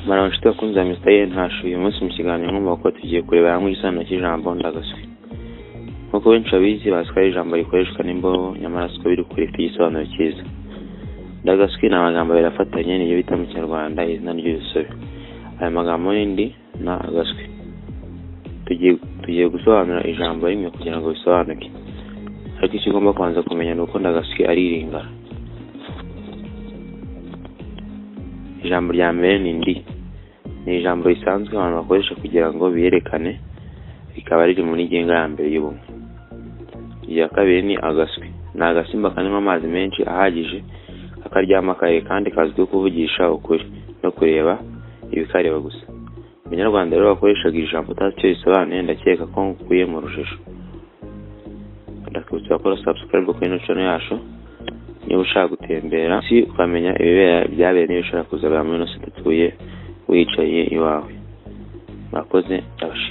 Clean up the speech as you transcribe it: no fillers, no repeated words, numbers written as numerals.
Maranshuti bakunze Mr. Ntasho uyu munsi mu kiganiro nkomba ko tugiye kureba hamwe isano cy'ijambo ndagaswi. Nkuko benshi babizi baswara ijambo rikoreshwa n'imboho nyamara siko biri kuri igisobanuro cyiza. Ndagaswi ni amagambo birafatanye niyo bita mu Kinyarwanda izina ry'urusobe. Aya magambo n'indi na agaswi. Tugiye gusobanura ijambo rimwe kugira ngo bisobanuke. Ariko icyo ugomba kubanza kumenya ni uko ndagaswi ari iringara. Ijambo rya mbere ni ndi. Ni ijambo risanzwe abantu bakoresha kugira ngo biyerekane, rikaba riri mu ngingo ya mbere y'ubumwe. Irya kabiri ni agaswi. Ni agasimba kanywa amazi menshi ahagije, akaryama kare kandi kazwiho kuvugisha ukuri no kureba ibikareba gusa. Mu Kinyarwanda rero bakoreshaga ijambo utazi icyo risobanuye, ndakeka ko ngukuye mu rujijo. Ndakubutsa gukora subscribe kuri ino channel yacu niba ushaka gutembera si ukamenya ibibera byabereye n'ibishobora kuzabera muri ino site utuye wicaye iwawe. Mwakoze, ndabashimira.